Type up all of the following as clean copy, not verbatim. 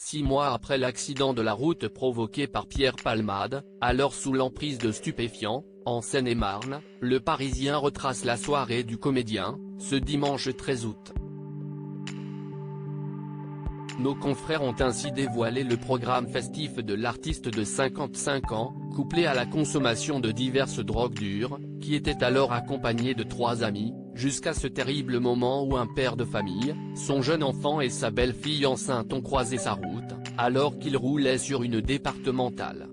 6 mois après l'accident de la route provoqué par Pierre Palmade, alors sous l'emprise de stupéfiants, en Seine-et-Marne, le Parisien retrace la soirée du comédien, ce dimanche 13 août. Nos confrères ont ainsi dévoilé le programme festif de l'artiste de 55 ans, couplé à la consommation de diverses drogues dures, qui était alors accompagné de 3 amis, jusqu'à ce terrible moment où un père de famille, son jeune enfant et sa belle-fille enceinte ont croisé sa route, alors qu'il roulait sur une départementale.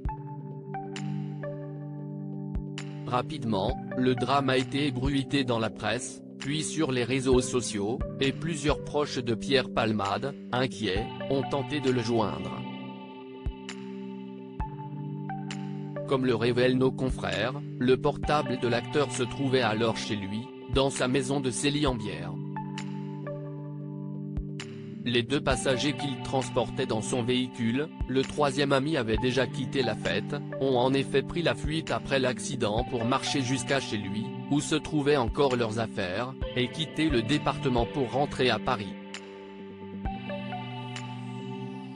Rapidement, le drame a été ébruité dans la presse, puis sur les réseaux sociaux, et plusieurs proches de Pierre Palmade, inquiets, ont tenté de le joindre. Comme le révèlent nos confrères, le portable de l'acteur se trouvait alors chez lui, dans sa maison de Célie-en-Bière. Les 2 passagers qu'il transportait dans son véhicule, le 3e ami avait déjà quitté la fête, ont en effet pris la fuite après l'accident pour marcher jusqu'à chez lui, où se trouvaient encore leurs affaires, et quitter le département pour rentrer à Paris.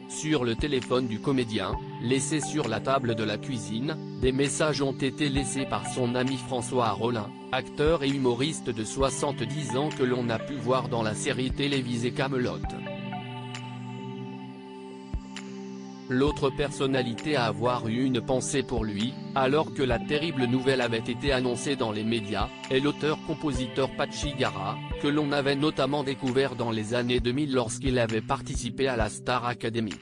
Sur le téléphone du comédien, laissé sur la table de la cuisine, des messages ont été laissés par son ami François Rollin, acteur et humoriste de 70 ans que l'on a pu voir dans la série télévisée Kaamelott. L'autre personnalité à avoir eu une pensée pour lui, alors que la terrible nouvelle avait été annoncée dans les médias, est l'auteur-compositeur Patxi Gara, que l'on avait notamment découvert dans les années 2000 lorsqu'il avait participé à la Star Academy.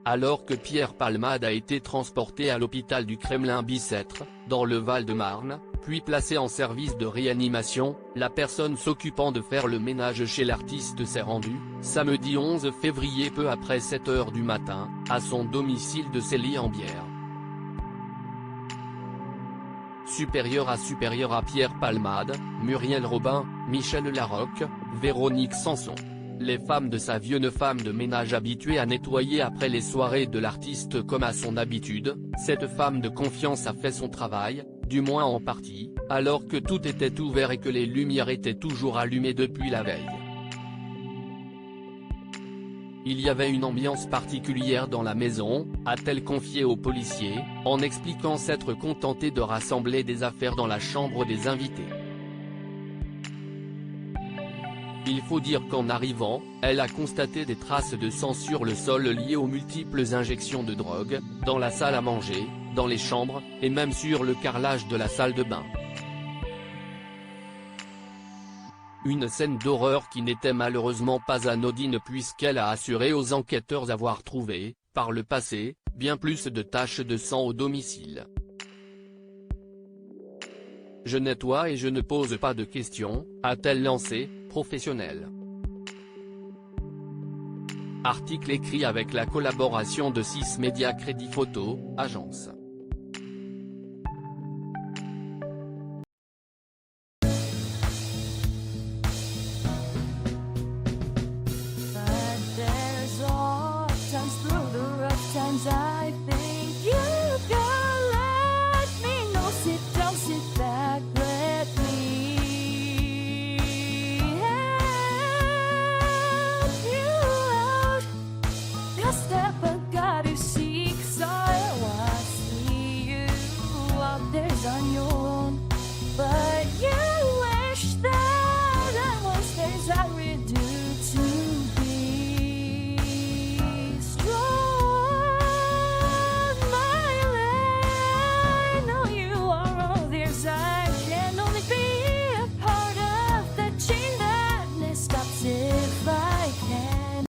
Alors que Pierre Palmade a été transporté à l'hôpital du Kremlin-Bicêtre, dans le Val-de-Marne, puis placé en service de réanimation, la personne s'occupant de faire le ménage chez l'artiste s'est rendue, samedi 11 février peu après 7 h du matin, à son domicile de Célie-en-Bière. Supérieur à Pierre Palmade, Muriel Robin, Michel Larocque, Véronique Sanson. Les femmes de sa vie. Une femme de ménage habituée à nettoyer après les soirées de l'artiste comme à son habitude, cette femme de confiance a fait son travail, du moins en partie, alors que tout était ouvert et que les lumières étaient toujours allumées depuis la veille. Il y avait une ambiance particulière dans la maison, a-t-elle confié aux policiers, en expliquant s'être contentée de rassembler des affaires dans la chambre des invités. Il faut dire qu'en arrivant, elle a constaté des traces de sang sur le sol liées aux multiples injections de drogue, dans la salle à manger, dans les chambres, et même sur le carrelage de la salle de bain. Une scène d'horreur qui n'était malheureusement pas anodine puisqu'elle a assuré aux enquêteurs avoir trouvé, par le passé, bien plus de taches de sang au domicile. Je nettoie et je ne pose pas de questions, a-t-elle lancé, professionnelle. Article écrit avec la collaboration de 6 Médias Crédit Photo, agence.